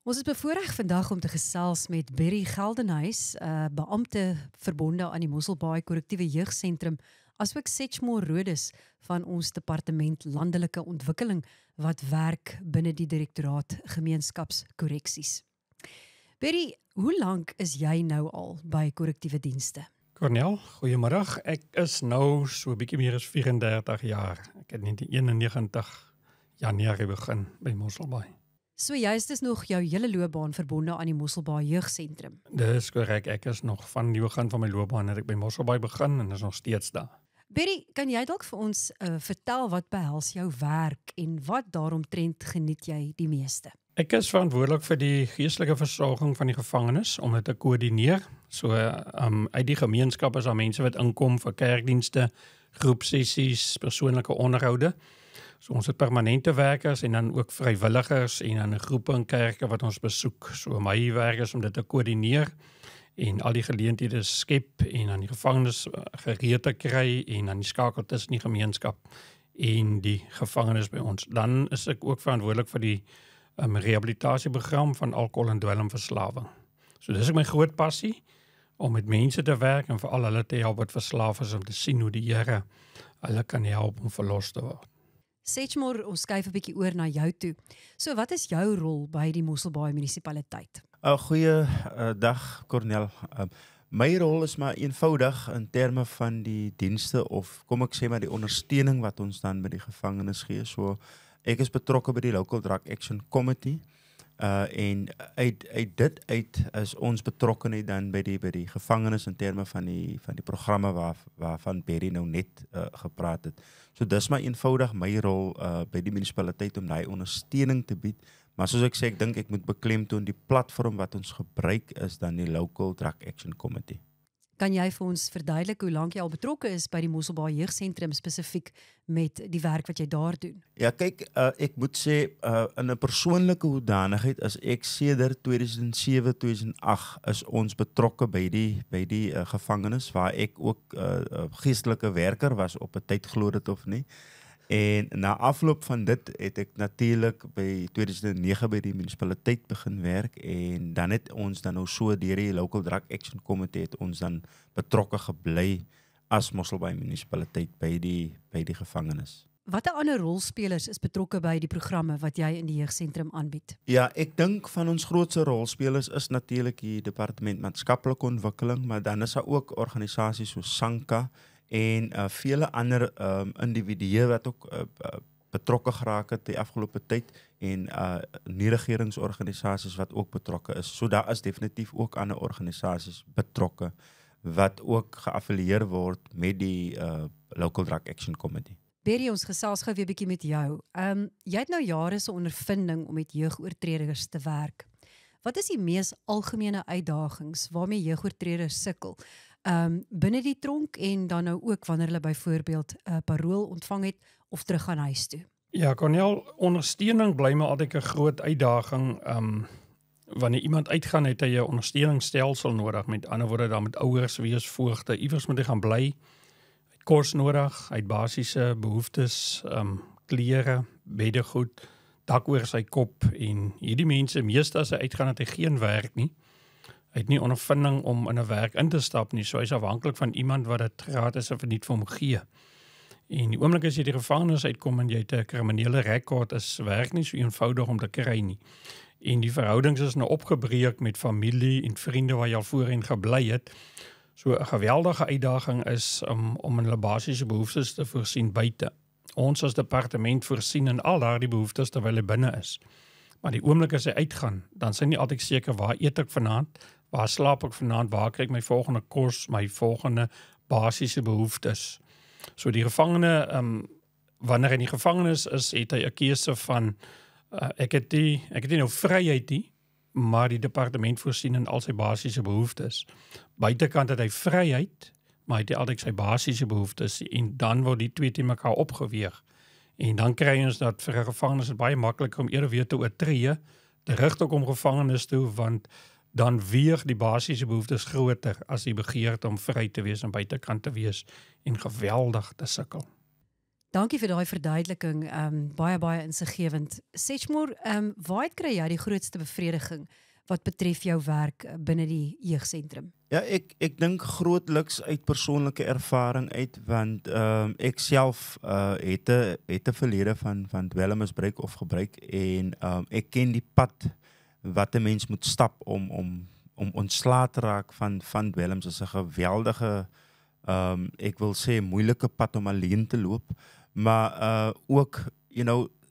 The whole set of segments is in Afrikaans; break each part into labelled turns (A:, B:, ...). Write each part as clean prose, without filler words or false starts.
A: Ons is bevoorreg vandag om te gesels met Berry Geldenhuys, beampte verbonde aan die Mosselbaai Korrektiewe Jeugsentrum, asook Setchmore Rhodes van ons Departement Landelike Ontwikkeling wat werk binne die Direktoraat Gemeenskapskorreksies. Berry, hoe lank is jy nou al by korrektiewe dienste?
B: Cornel, goeiemiddag. Ek is nou so 'n bietjie meer as 34 jaar. Ek het in 1991 Januarie begin by Mosselbaai.
A: So jy is dus nog jou hele loopbaan verbonde aan die Mosselbaai Jeugsentrum.
B: Dis korrek, ek is nog van die begin van my loopbaan het ek by Mosselbaai begin en is nog steeds daar.
A: Berry, kan jy dalk vir ons vertel wat behels jou werk en wat daaromtrent geniet jy die meeste?
B: Ek is verantwoordelik vir die geestelike versorging van die gevangenes om dit te koördineer. So uit die gemeenskap is daar mense wat inkom vir kerkdienste, groepsessies, persoonlike onderhoude. So ons het permanente werkers en dan ook vrywilligers en dan groepe in kerke wat ons besoek. So my werk is om dit te koördineer en al die geleenthede skep en dan die gevangenes gereed te kry en dan die skakel tussen die gemeenskap en die gevangenes by ons. Dan is ek ook verantwoordelik vir die rehabilitasieprogram van alkohol en dwelmverslawing. So dis ek my groot passie om met mense te werk en veral hulle te help wat verslaaf is om te sien hoe die Here hulle kan help om verlos te word.
A: Setchmore, ons skuif 'n bietjie oor na jou toe. So wat is jou rol by die Mosselbaai munisipaliteit?
C: Goeie dag, Cornel. My rol is maar eenvoudig in terme van die dienste of kom ek sê maar die ondersteuning wat ons dan by die gevangenes gee. So ek is betrokke by die Local Drug Action Committee en uit dit is ons betrokkenheid dan by die gevangenes in terme van die programme waarvan Berry nou net gepraat het. So dis maar eenvoudig my rol by die munisipaliteit om daai ondersteuning te bied. Maar soos ek sê, ek dink ek moet beklemtoon die platform wat ons gebruik is dan die Local Drug Action Committee.
A: Kan jy vir ons verduidelik hoe lank jy al betrokke is by die Mosselbaai Jeugsentrum spesifiek met die werk wat jy daar doen?
C: Ja, kyk, ek moet sê in 'n persoonlike hoedanigheid is ek sedert 2007-2008 is ons betrokke by die gevangenes waar ek ook geestelike werker was op 'n tyd, glo dit of nie. En na afloop van dit het ek natuurlik by 2009 by die munisipaliteit begin werk en dan het ons dan nou so deur die Local Drug Action Committee het ons dan betrokke gebly as Mosselbaai munisipaliteit by die gevangenes.
A: Watter ander rolspelers is betrokke by die programme wat jy in die jeugsentrum aanbied?
C: Ja, ek dink van ons grootste rolspelers is natuurlik die Departement Maatskaplike Ontwikkeling, maar dan is daar ook organisasies soos SANKA en vele ander individue wat ook betrokke geraak het die afgelope tyd en nie-regeringsorganisasies wat ook betrokke is. So daar is definitief ook ander organisasies betrokke wat ook geaffilieer word met die Local Drug Action Committee.
A: Berry, ons gesels gou weer 'n bietjie met jou. Jy het nou jare se ondervinding om met jeugoortreders te werk. Wat is die mees algemene uitdagings waarmee jeugoortreders sukkel? Binne die tronk en dan nou ook wanneer hulle byvoorbeeld parool ontvang het of terug gaan huis toe?
B: Ja, Cornel, ondersteuning bly maar altyd 'n groot uitdaging. Wanneer iemand uitgaan het hy 'n ondersteuningsstelsel nodig. Met ander woorde, dan met ouers wees, voogte, iewers moet hy gaan bly. Hy het kos nodig, hy het basiese behoeftes, klere, beddegoed, dak oor sy kop en hierdie mense, meeste as hy uitgaan het hy geen werk nie. Hy het nie ondervinding om in 'n werk in te stap nie, so hy is afhanklik van iemand wat dit gratis of verniet vir hom gee. En die oomblik as jy die gevangenis uitkom en jy het 'n kriminele rekord, is werk nie so eenvoudig om te kry nie. En die verhoudings is nou opgebreek met familie en vriende waar jy al voorheen gebly het. So 'n geweldige uitdaging is om in hulle basiese behoeftes te voorsien buite. Ons as departement voorsien in al daardie behoeftes terwyl hy binne is. Maar die oomblik as hy uitgaan, dan is hy nie altyd seker waar eet ek vanaand, waar slaap ek vanaand, waar kry ek my volgende kos, my volgende basiese behoeftes. So die gevangene, wanneer hy in die gevangenis is, het hy 'n keuse van ek het nie nou vryheid nie, maar die departement voorsien in al sy basiese behoeftes. Buitekant het hy vryheid, maar hy het altyd sy basiese behoeftes en dan word die twee teen mekaar opgeweeg. En dan kry ons dat vir 'n gevangenes baie makliker om eerder weer te oortree, terug te kom gevangenis toe, want dan weeg die basiese behoeftes groter as die begeerte om vry te wees en buitekant te wees en geweldig te sukkel.
A: Dankie vir daai verduideliking, baie insiggewend. Sechmoor, waar kry jy die grootste bevrediging wat betref jou werk binne die jeugsentrum?
C: Ja, ek dink grootliks uit persoonlike ervaring uit, want ek self het 'n verlede van dwelmmisbruik of gebruik en ek ken die pad wat 'n mens moet stap om ontslae te raak van dwelms. Is 'n geweldige ek wil sê moeilike pad om alleen te loop, maar ook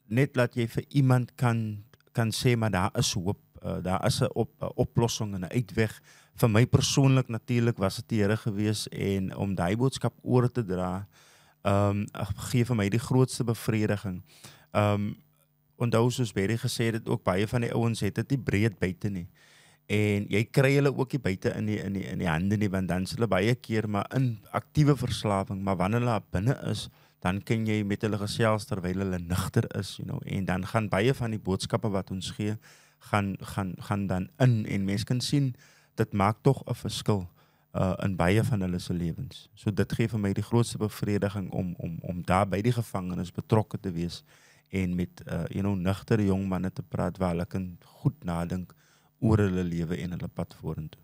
C: net dat jy vir iemand kan sê maar daar is hoop, daar is 'n oplossing en 'n uitweg. Vir my persoonlik natuurlik was dit die Here gewees en om daai boodskap oor te dra, gee vir my die grootste bevrediging. Onthou soos Berry gesê het, ook baie van die ouens het dit nie breed buite nie. En jy kry hulle ook nie buite in die hande nie, want dan is hulle baie keer maar in aktiewe verslawing, maar wanneer hulle binne is, dan kan jy met hulle gesels terwyl hulle nigter is, en dan gaan baie van die boodskappe wat ons gee, gaan dan in, en mens kan sien, dit maak tog 'n verskil in baie van hulle se lewens. So dit gee vir my die grootste bevrediging om daar by die gevangenes betrokke te wees en met nigtere jong manne te praat waar hulle kan goed nadink oor hulle lewe en hulle pad vorentoe.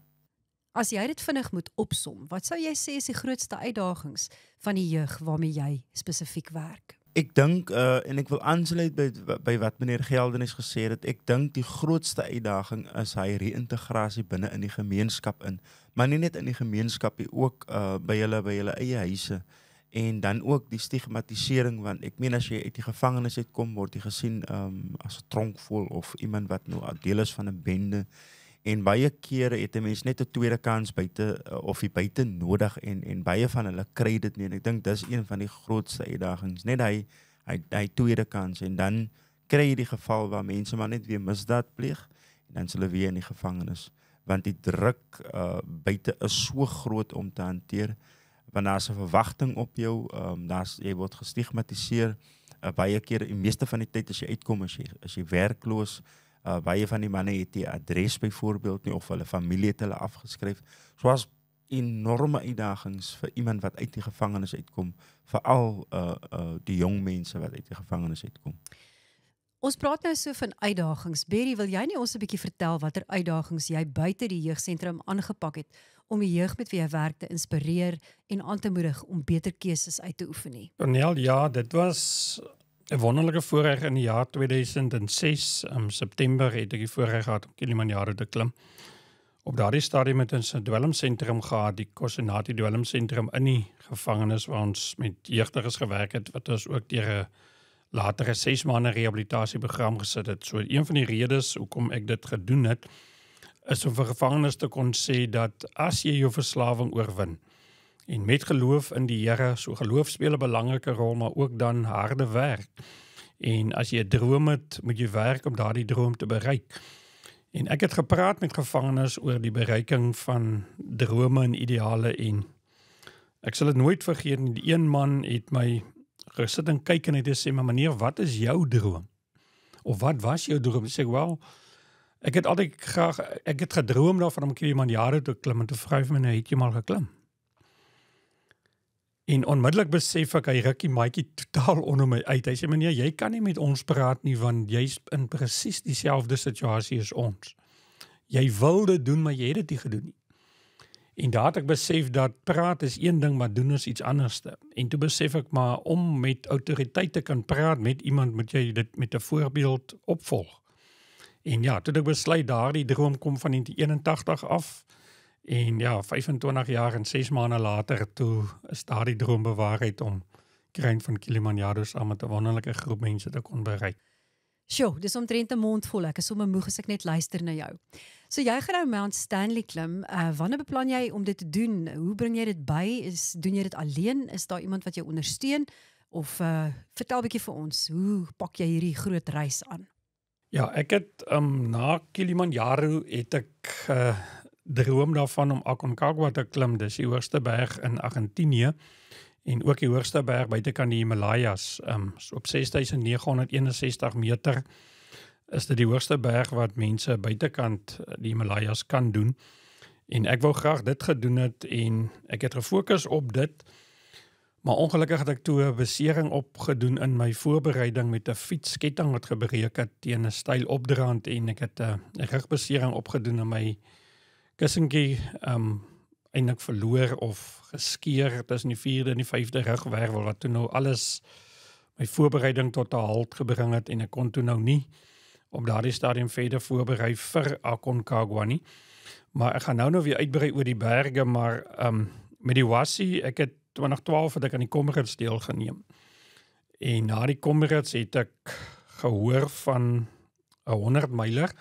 A: As jy dit vinnig moet opsom, wat sou jy sê is die grootste uitdagings van die jeug waarmee jy spesifiek werk?
C: Ek dink, en ek wil aansluit by wat meneer Geldenhuys gesê het, ek dink die grootste uitdaging is hy reïntegrasie binne in die gemeenskap in, maar nie net in die gemeenskap nie, ook by hulle eie huise, en dan ook die stigmatisering, want ek meen as jy uit die gevangenis uitkom, word jy gesien as 'n tronkvol of iemand wat nou deel is van 'n bende, en baie kere het 'n mens net 'n tweede kans buite nodig, en baie van hulle kry dit nie, en ek dink dis een van die grootste uitdagings, net hy tweede kans, en dan kry jy die geval waar mense maar net weer misdaad pleeg, en dan is hulle weer in die gevangenis, want die druk buite is so groot om te hanteer, want daar is 'n verwagting op jou, jy word gestigmatiseer, baie keer, die meeste van die tyd as jy uitkom, as jy werkloos, baie van die manne het die adres byvoorbeeld nie, of hulle familie het hulle afgeskryf, soos enorme uitdagings vir iemand wat uit die gevangenis uitkom, veral die jong mense wat uit die gevangenis uitkom.
A: Ons praat nou so van uitdagings. Berry, wil jy nie ons 'n bietjie vertel watter uitdagings jy buite die jeugsentrum aangepak het om die jeug met wie jy werk te inspireer en aan te moedig om beter keuses uit te oefen nie?
B: Cornel, ja, dit was 'n wonderlike voorreg in die jaar 2006, September het ek die voorreg gehad om Kilimanjaro te klim. Op daardie stadium het ons 'n dwelmsentrum gehad, die Kosenati dwelmsentrum in die gevangenis waar ons met jeugdiges gewerk het, wat ons ook deur 'n latere 6 maande rehabilitasieprogram gesit het. So een van die redes hoekom ek dit gedoen het, is om vir gevangenes te kon sê dat as jy jou verslawing oorwin, en met geloof in die Here, so geloof speel 'n belangrike rol, maar ook dan harde werk. En as jy 'n droom het, moet jy werk om daardie droom te bereik. En ek het gepraat met gevangenes oor die bereiking van drome en ideale, en ek sal dit nooit vergeet nie, die een man het my gesit en kyk en het gesê, maar meneer, wat is jou droom? Of wat was jou droom? Ek sê, wel, ek het gedroom daarvan om Kilimanjaro te klim, en toe vra hy vir my, het jy maar geklim? En onmiddellik besef ek, hy ruk die maatjie totaal onder my uit. Hy sê, meneer, jy kan nie met ons praat nie, want jy's in presies dieselfde situasie as ons. Jy wil dit doen, maar jy het dit nie gedoen nie. En daar het ek besef dat praat is een ding, maar doen is iets anderste. En toe besef ek, maar om met autoriteit te kan praat met iemand, moet jy dit met 'n voorbeeld opvolg. En ja, toe ek besluit, daardie droom kom van 1981 af, en ja, 25 jaar en 6 maande later, toe is daardie droom bewaarheid om kruin van Kilimanjaro saam met 'n wonderlike groep mense te kon bereik.
A: Sjoe, dis omtrent 'n mond vol. Ek is sommer moeg as ek net luister na jou. So jy gaan nou Mount Stanley klim. Wanneer beplan jy om dit te doen? Hoe bring jy dit by? Doen jy dit alleen? Is daar iemand wat jou ondersteun? Of vertel 'n bietjie vir ons, hoe pak jy hierdie groot reis aan?
B: Ja, ek het na Kilimanjaro het ek droom daarvan om Aconcagua te klim. Dis die hoogste berg in Argentinië en ook die hoogste berg buitekant die Himalajas. So op 6.961 meter is dit die hoogste berg wat mense buitekant die Himalajas kan doen. En ek wou graag dit gedoen het en ek het gefokus op dit. Maar ongelukkig het ek toe 'n besering opgedoen in my voorbereiding met 'n fietsketting wat gebreek het teen 'n styl opdraand en ek het 'n rugbesering opgedoen in my kussentjie eintlik verloor of geskeur tussen die 4de en die 5de rugwervel wat toe nou alles my voorbereiding tot 'n halt gebring het en ek kon toe nou nie op daardie stadium verder voorberei vir Aconcagua nie. Maar ek gaan nou weer uitbrei oor die berge, maar met die Wassie, ek het 2012 het ek aan die Comrades deelgeneem. En na die Comrades het ek gehoor van 'n 100 myler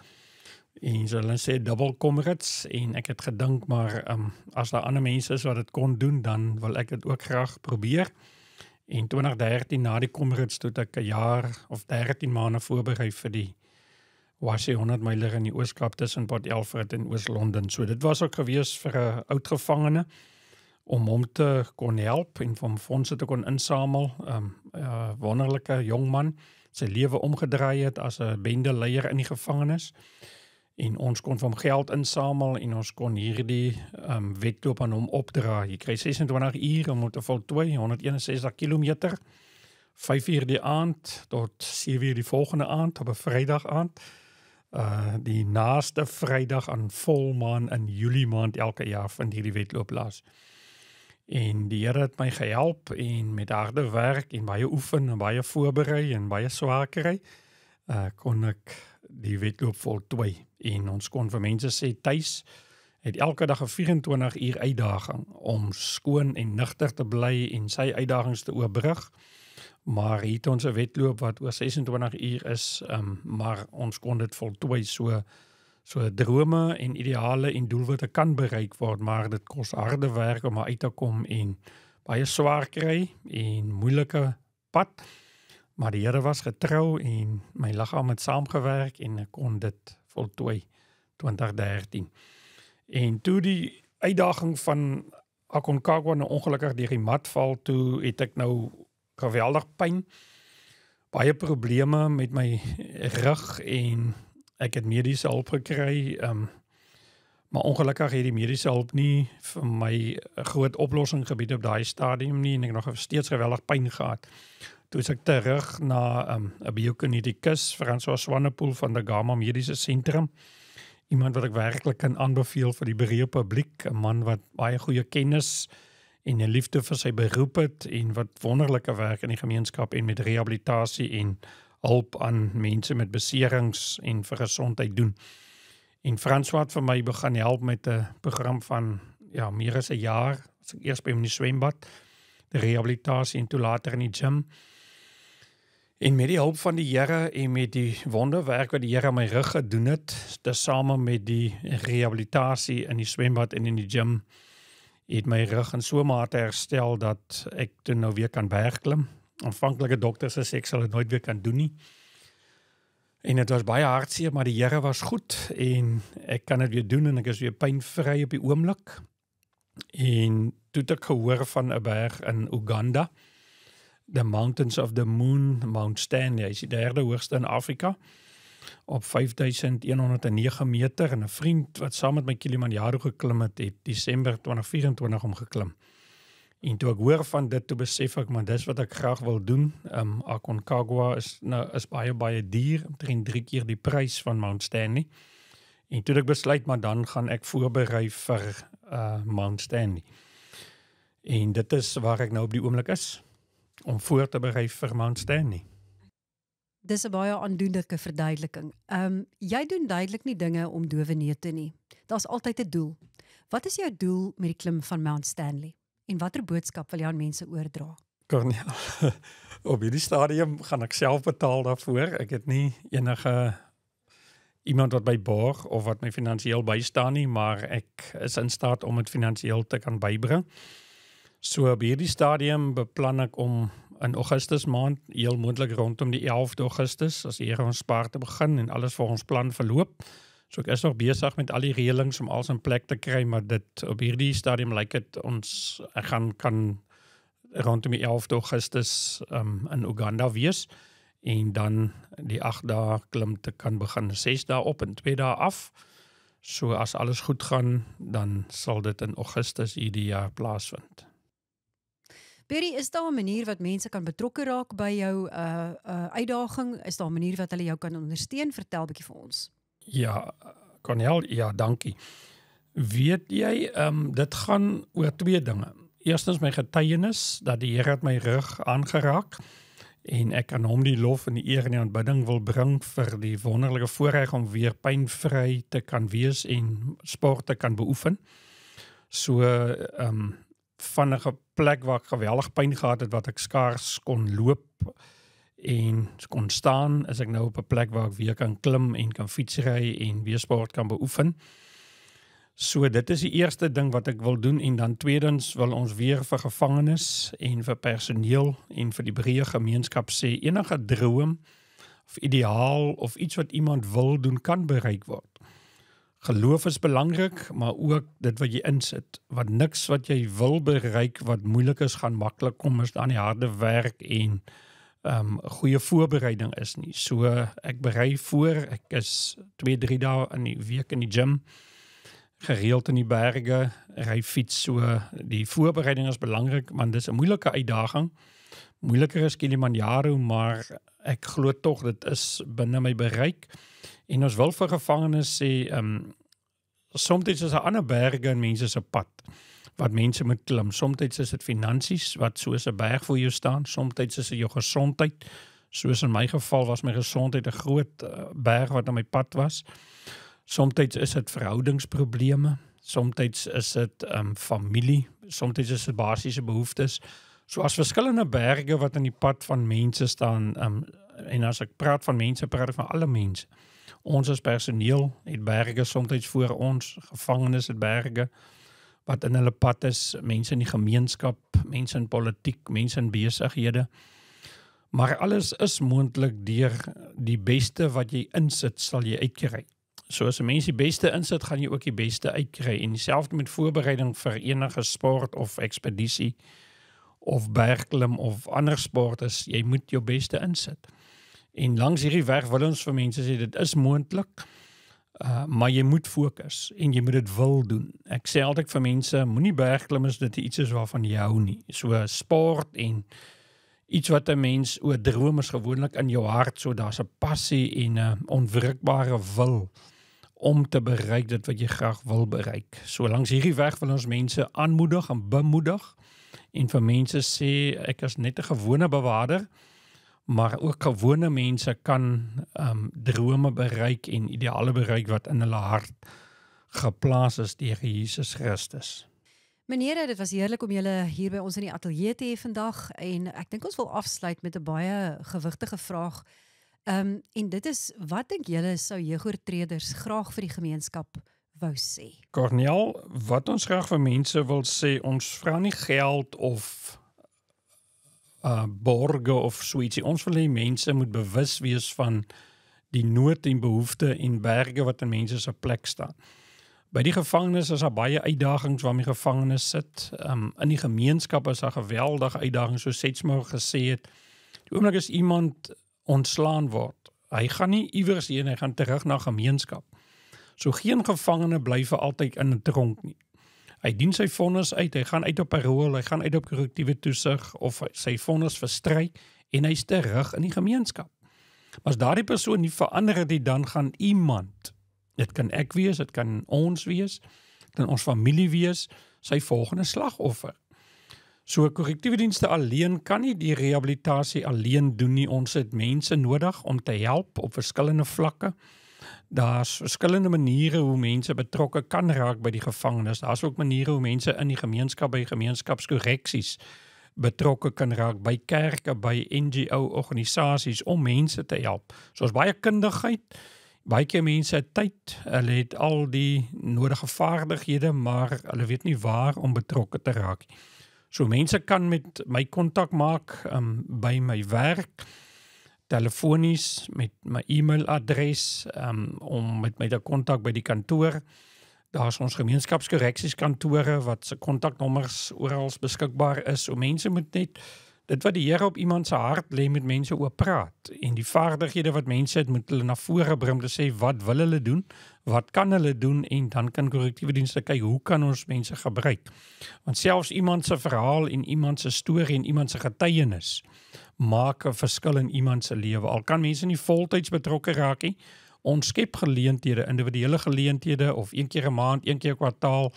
B: en so hulle sê double Comrades en ek het gedink maar as daar ander mense is wat dit kon doen, dan wil ek dit ook graag probeer. En 2013 na die Comrades toe het ek 'n jaar of 13 maande voorberei vir die Wassie 100 myler in die Ooskaap tussen Port Elfrid en Oos-London. So dit was ook gewees vir 'n oud gevangene om hom te kon help en van fondse te kon insamel. Wonderlike jong man, sy lewe omgedraai het as 'n bendeleier in die gevangenis. En ons kon van hom geld insamel en ons kon hierdie wedloop aan hom opdra. Jy kry 26 uur om te voltooi, 161 kilometer, 5 uur die aand tot 7 uur die volgende aand op 'n Vrydag aand. Die naaste Vrydag aan volmaan in Julie maand elke jaar vind hierdie wedloop plaas. En die Here het my gehelp en met harde werk en baie oefen en baie voorberei en baie swaar kry, kon ek die wedloop voltooi. En ons kon vir mense sê tuis het elke dag 'n 24 uur uitdaging om skoon en nugter te bly en sy uitdagings te oorbrug. Maar hier het ons 'n wedloop wat oor 26 uur is, maar ons kon dit voltooi. So drome en ideale en doelwitte kan bereik word, maar dit kos harde werk om uit te kom en baie swaar kry en moeilike pad. Maar die Here was getrou en my liggaam het saamgewerk en ek kon dit voltooi 2013. En toe die uitdaging van Aconcagua nou ongelukkig deur die mat val, toe het ek nou geweldig pyn, baie probleme met my rug en ek het mediese hulp gekry, maar ongelukkig het die mediese hulp nie vir my 'n groot oplossing gebied op daai stadium nie en ek het nog steeds geweldig pyn gehad. Toe is ek terug na 'n biokinetikus, François Swanepoel van die Gama Mediese Sentrum. Iemand wat ek werklik kan aanbeveel vir die breë publiek, 'n man wat baie goeie kennis en 'n liefde vir sy beroep het en wat wonderlike werk in die gemeenskap en met rehabilitasie en hulp aan mense met beserings en vir gesondheid doen. En François het vir my begin help met 'n program van meer as 'n jaar. As ek eers by hom in die swembad, die rehabilitasie en toe later in die gym. En met die hulp van die Here en met die wonderwerk wat die Here aan my rug gedoen het, tesame met die rehabilitasie in die swembad en in die gym, het my rug in so mate herstel dat ek toe nou weer kan bergklim. Aanvanklike dokters sê ek sal dit nooit weer kan doen nie. En dit was baie hartseer, maar die Here was goed en ek kan dit weer doen en ek is weer pynvry op die oomblik. En toe het ek gehoor van 'n berg in Uganda, the Mountains of the Moon, Mount Stanley, is die derde hoogste in Afrika, op 5109 meter, en 'n vriend wat saam met my Kilimanjaro geklim het, het Desember 2024 omgeklim. En toe ek hoor van dit, toe besef ek, maar dis wat ek graag wil doen. Aconcagua is baie duur, omtrent 3 keer die prys van Mount Stanley. En toe ek besluit, maar dan gaan ek voorberei vir Mount Stanley. En dit is waar ek nou op die oomblik is, om voor te berei vir Mount Stanley.
A: Dis 'n baie aandoenlike verduideliking. Jy doen duidelik nie dinge om dowe neute nie. Daar's altyd 'n doel. Wat is jou doel met die klim van Mount Stanley? En watter boodskap wil jy aan mense oordra?
B: Cornel, op hierdie stadium gaan ek self betaal daarvoor. Ek het nie enige iemand wat my borg of wat my finansiëel bystaan nie, maar ek is in staat om dit finansiëel te kan bybring. So op hierdie stadium beplan ek om in Augustus maand, heel moontlik rondom die 11de Augustus, as die Here ons spaar, te begin en alles volgens plan verloop. So ek is nog besig met al die reëlings om alles in plek te kry, maar dit op hierdie stadium lyk dit ek kan rondom die 11de Augustus in Uganda wees en dan die 8 dae klim te kan begin, 6 dae op en 2 dae af. So as alles goed gaan, dan sal dit in Augustus hierdie jaar plaasvind.
A: Perry, is daar 'n manier wat mense kan betrokke raak by jou uitdaging? Is daar 'n manier wat hulle jou kan ondersteun? Vertel 'n bietjie vir ons.
B: Ja, Cornel, ja, dankie. Weet jy, dit gaan oor twee dinge. Eerstens my getuienis, dat die Here het my rug aangeraak en ek kan hom die lof en die eer en die aanbidding wil bring vir die wonderlike voorreg om weer pynvry te kan wees en sport te kan beoefen. So, van 'n plek waar ek geweldig pyn gehad het, wat ek skaars kon loop en kon staan, is ek nou op 'n plek waar ek weer kan klim en kan fietsry en weer sport kan beoefen. So dit is die eerste ding wat ek wil doen, en dan tweedens wil ons weer vir gevangenes en vir personeel en vir die breë gemeenskap sê, enige droom of ideaal of iets wat iemand wil doen kan bereik word. Geloof is belangrik, maar ook dit wat jy insit, want niks wat jy wil bereik wat moeilik is gaan maklik kom as daar nie harde werk en goeie voorbereiding is nie. So ek berei voor, ek is 2-3 dae in die week in die gym, gereeld in die berge, ry fiets, so die voorbereiding is belangrik, want dis 'n moeilike uitdaging. Moeiliker is Kilimanjaro, maar ek glo tog dit is binne my bereik. En ons wil vir gevangenes sê, soms is 'n ander berge in mense se pad wat mense moet klim. Soms is dit finansies wat soos 'n berg voor jou staan, soms is dit jou gesondheid. Soos in my geval was my gesondheid 'n groot berg wat aan my pad was. Soms is dit verhoudingsprobleme, soms is dit familie, soms is dit basiese behoeftes. So as verskillende berge wat in die pad van mense staan, en as ek praat van mense, praat ek van alle mense. Ons as personeel het berge soms voor ons, gevangenes het berge wat in hulle pad is, mense in die gemeenskap, mense in politiek, mense in besighede. Maar alles is moontlik deur die beste wat jy insit, sal jy uitkry. So as 'n mens die beste insit, gaan jy ook die beste uitkry. En dieselfde met voorbereiding vir enige sport of ekspedisie of bergklim of ander sport is, jy moet jou beste insit. En langs hierdie weg wil ons vir mense sê, dit is moontlik, maar jy moet fokus en jy moet dit wil doen. Ek sê altyd vir mense, moenie bergklim as dit iets is waarvan jy hou nie. So sport en iets wat 'n mens oor droom is gewoonlik in jou hart, so daar's 'n passie en 'n onwrikbare wil om te bereik dit wat jy graag wil bereik. So langs hierdie weg wil ons mense aanmoedig en bemoedig en vir mense sê, ek is net 'n gewone bewaarder, maar ook gewone mense kan drome bereik en ideale bereik wat in hulle hart geplaas is deur Jesus Christus.
A: Meneer, dit was heerlik om julle hier by ons in die ateljee te hê vandag, en ek dink ons wil afsluit met 'n baie gewigtige vraag. En dit is, wat dink julle sou jeugoortreders graag vir die gemeenskap wou sê?
B: Cornel, wat ons graag vir mense wil sê, ons vra nie geld of borge of soetsie. Ons wil hê mense moet bewus wees van die nood en behoefte en berge wat in mense se plek staan. By die gevangenes is daar baie uitdagings waarmee gevangenes sit. In die gemeenskap is daar geweldige uitdagings, soos Setsmoor gesê het. Die oomblik as iemand ontslaan word, hy gaan nie iewers heen, hy gaan terug na gemeenskap. So geen gevangene bly vir altyd in 'n tronk nie. Hy dien sy vonnis uit, hy gaan uit op parol, hy gaan uit op korrektiewe toesig of sy vonnis verstry en hy's terug in die gemeenskap. Maar as daardie persoon nie verander het, dan gaan iemand, dit kan ek wees, dit kan ons wees, dit kan ons familie wees, sy volgende slagoffer. So korrektiewe dienste alleen kan nie die rehabilitasie alleen doen nie. Ons het mense nodig om te help op verskillende vlakke. Daar's verskillende maniere hoe mense betrokke kan raak by die gevangenes. Daar's ook maniere hoe mense in die gemeenskap by gemeenskapskorreksies betrokke kan raak, by kerke, by NGO-organisasies om mense te help. So is baie kundigheid, baie keer mense het tyd, hulle het al die nodige vaardighede, maar hulle weet nie waar om betrokke te raak. So mense kan met my kontak maak by my werk, telefonies, met my e-mailadres, om met my te kontak by die kantoor. Daar is ons gemeenskapskorreksieskantore wat se kontaknommers oral beskikbaar is. So mense moet net dit wat die Here op iemand se hart lê met mense oor praat en die vaardighede wat mense het moet hulle na vore bring om te sê wat wil hulle doen, wat kan hulle doen en dan kan korrektiewe dienste kyk hoe kan ons mense gebruik. Want selfs iemand se verhaal en iemand se storie en iemand se getuienis maak 'n verskil in iemand se lewe. Al kan mense nie voltyds betrokke raak nie. Ons skep geleenthede, individuele geleenthede of een keer 'n maand, een keer 'n kwartaal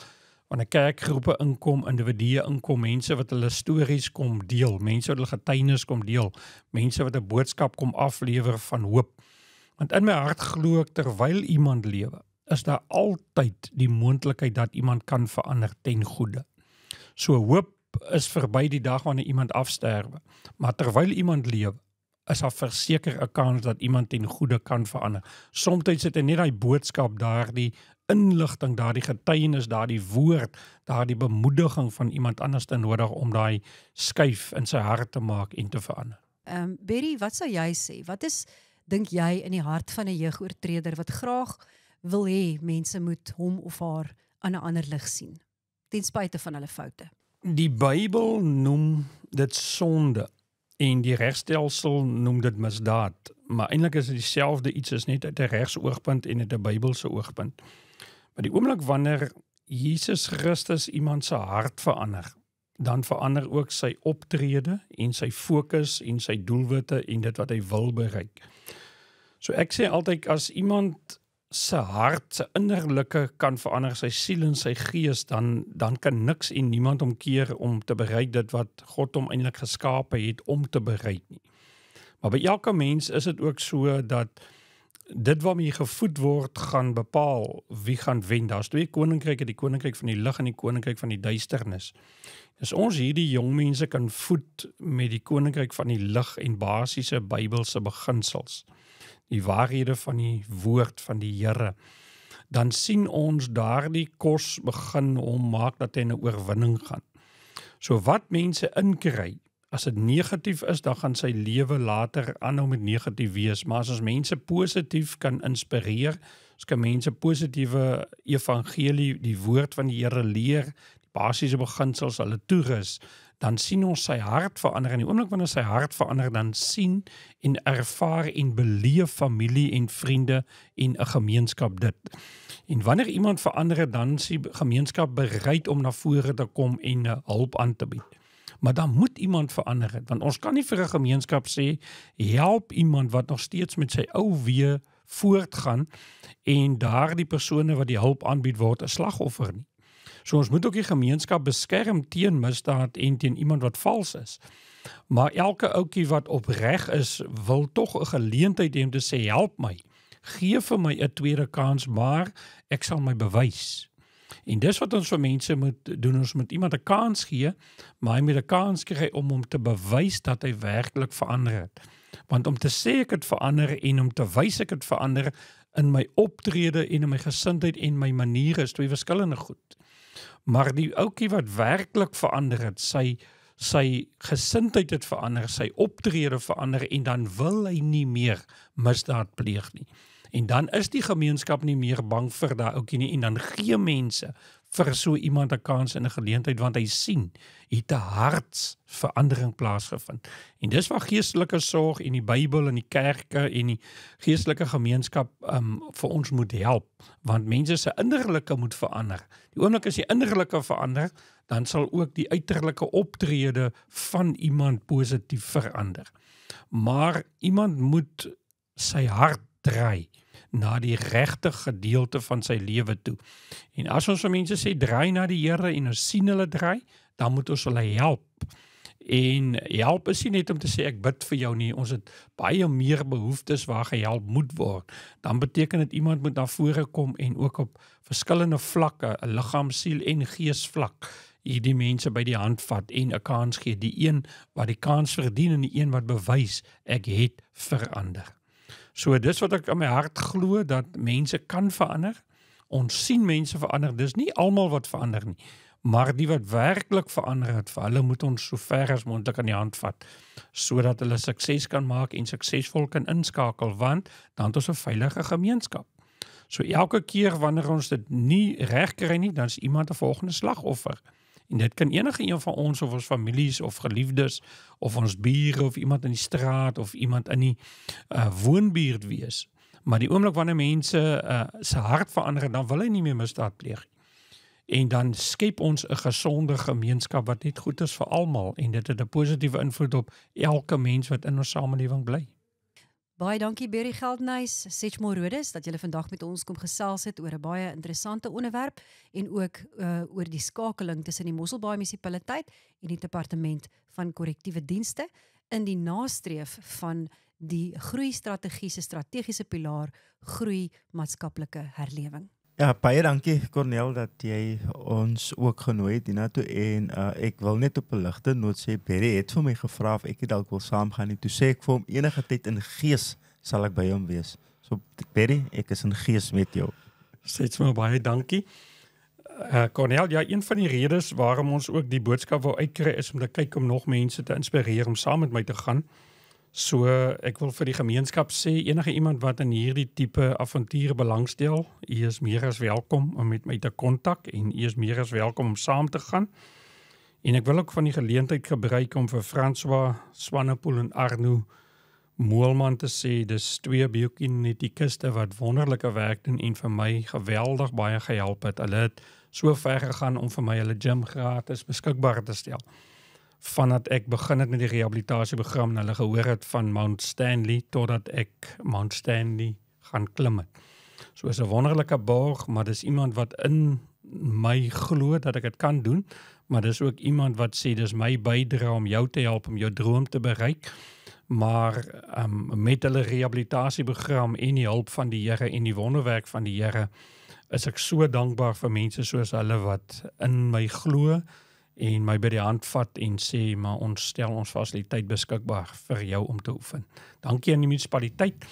B: wanneer kerkgroepe inkom, individue inkom, mense wat hulle stories kom deel, mense wat hulle getuienis kom deel, mense wat 'n boodskap kom aflewer van hoop. Want in my hart glo ek terwyl iemand lewe, is daar altyd die moontlikheid dat iemand kan verander ten goeie. So hoop is verby die dag wanneer iemand afsterwe, maar terwyl iemand lewe, is daar verseker 'n kans dat iemand ten goeie kan verander. Somstyds het hy net daai boodskap, daardie inligting, daardie getuienis, daardie woord, daardie bemoediging van iemand anders te nodig om daai skuif in sy hart te maak en te verander.
A: Berry, wat sou jy sê? Wat is, dink jy, in die hart van 'n jeugoortreder wat graag wil hê mense moet hom of haar aan 'n ander lig sien, ten spyte van hulle foute?
B: Die Bybel noem dit sonde en die regstelsel noem dit misdaad, maar eintlik is dit dieselfde iets, is net uit 'n regsoogpunt en uit 'n Bybelse oogpunt. Maar die oomblik wanneer Jesus Christus iemand se hart verander, dan verander ook sy optrede en sy fokus en sy doelwitte en dit wat hy wil bereik. So ek sê altyd, as iemand se hart, sy innerlike kan verander, sy siel en sy gees, dan kan niks en niemand omkeer om te bereik dit wat God hom eintlik geskape het om te bereik nie. Maar by elke mens is dit ook so dat dit waarmee gevoed word, gaan bepaal wie gaan wen. Daar's twee koninkryke, die koninkryk van die lig en die koninkryk van die duisternis. As ons hierdie jong mense kan voed met die koninkryk van die lig en basiese Bybelse beginsels, die waarhede van die woord van die Here, dan sien ons daardie kos begin om maak dat hy 'n oorwinning gaan. So wat mense inkry, as dit negatief is, dan gaan sy lewe later aanhou met negatief wees. Maar as ons mense positief kan inspireer, as kan mense positiewe evangelie, die woord van die Here leer, die basiese beginsels hulle toerus, dan sien ons sy hart verander. En die oomblik wanneer sy hart verander, dan sien en ervaar en beleef familie en vriende en 'n gemeenskap dit. En wanneer iemand verander, dan is die gemeenskap bereid om na vore te kom en hulp aan te bied. Maar dan moet iemand verander het, want ons kan nie vir 'n gemeenskap sê, help iemand wat nog steeds met sy ou weë voortgaan en daardie persone wat die hulp aanbied word 'n slagoffer nie. So ons moet ook die gemeenskap beskerm teen misdaad en teen iemand wat vals is. Maar elke ouetjie wat opreg is, wil tog 'n geleentheid hê om te sê, help my, gee vir my 'n tweede kans, maar ek sal my bewys. En dis wat ons vir mense moet doen, ons moet iemand 'n kans gee, maar hy moet 'n kans kry om hom te bewys dat hy werklik verander het. Want om te sê ek het verander en om te wys ek het verander in my optrede en in my gesindheid en my maniere is twee verskillende goed. Maar die ouetjie wat werklik verander het, sy gesindheid het verander, sy optrede verander en dan wil hy nie meer misdaad pleeg nie. En dan is die gemeenskap nie meer bang vir daai ouetjie nie en dan gee mense vir so iemand 'n kans en 'n geleentheid want hy sien, het 'n hartsverandering plaasgevind. En dis waar geestelike sorg en die Bybel en die kerke en die geestelike gemeenskap vir ons moet help, want mense se innerlike moet verander. Die oomblik as die innerlike verander, dan sal ook die uiterlike optrede van iemand positief verander. Maar iemand moet sy hart draai na die regte gedeelte van sy lewe toe. En as ons vir mense sê, draai na die Here en ons sien hulle draai, dan moet ons hulle help. En help is nie net om te sê, ek bid vir jou nie, ons het baie meer behoeftes waar gehelp moet word. Dan beteken dit iemand moet na vore kom en ook op verskillende vlakke, 'n liggaam, siel en gees vlak, hierdie mense by die hand vat en 'n kans gee, die een wat die kans verdien en die een wat bewys, ek het verander. So dis wat ek in my hart glo, dat mense kan verander. Ons sien mense verander, dis nie almal wat verander nie, maar die wat werklik verander het, vir hulle moet ons so ver as moontlik aan die hand vat, sodat hulle sukses kan maak en suksesvol kan inskakel, want dan het ons 'n veilige gemeenskap. So elke keer wanneer ons dit nie reg kry nie, dan is iemand 'n volgende slagoffer. En dit kan enige een van ons of ons families of geliefdes of ons bure of iemand in die straat of iemand in die woonbuurt wees. Maar die oomblik wanneer mense se hart verander, dan wil hy nie meer misdaad pleeg. En dan skep ons 'n gesonde gemeenskap wat net goed is vir almal en dit het 'n positiewe invloed op elke mens wat in ons samelewing bly.
A: Baie dankie Berry Geldenhuys, Setchmore Rodes, dat julle vandag met ons kom gesels het oor 'n baie interessante onderwerp en ook oor die skakeling tussen die Mosselbaai munisipaliteit en die departement van korrektiewe dienste in die nastreef van die groeistrategie se strategiese pilaar groei maatskaplike herlewing.
C: Ja, baie dankie Cornel dat jy ons ook genooi het hiernatoe en ek wil net op 'n ligte noot sê Berry het vir my gevra of ek dalk wil saamgaan en toe sê ek vir hom enige tyd in gees sal ek by hom wees. So Berry, ek is in gees met jou.
B: Sê my baie dankie. Cornel, ja, een van die redes waarom ons ook die boodskap wou uitkry is om te kyk om nog mense te inspireer om saam met my te gaan. So ek wil vir die gemeenskap sê, enige iemand wat in hierdie tipe avonture belangstel, u is meer as welkom om met my te kontak en u is meer as welkom om saam te gaan. En ek wil ook van die geleentheid gebruik om vir François Swanepoel en Arno Moelman te sê, dis twee biokinetikuste wat wonderlike werk doen en vir my geweldig baie gehelp het. Hulle het so ver gegaan om vir my hulle gym gratis beskikbaar te stel. Vandat ek begin het met die rehabilitasieprogram en hulle gehoor het van Mount Stanley totdat ek Mount Stanley gaan klim het. So is 'n wonderlike borg, maar dis iemand wat in my glo dat ek dit kan doen, maar dis ook iemand wat sê dis my bydra om jou te help om jou droom te bereik. Maar met hulle rehabilitasieprogram en die hulp van die Here en die wonderwerk van die Here is ek so dankbaar vir mense soos hulle wat in my glo en my by die hand vat en sê, maar ons stel ons fasiliteit beskikbaar vir jou om te oefen. Dankie aan die munisipaliteit,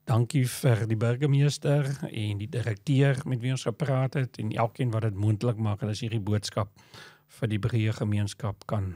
B: dankie vir die burgemeester en die direkteur met wie ons gepraat het en elkeen wat dit moontlik maak, en as hierdie boodskap vir die breë gemeenskap kan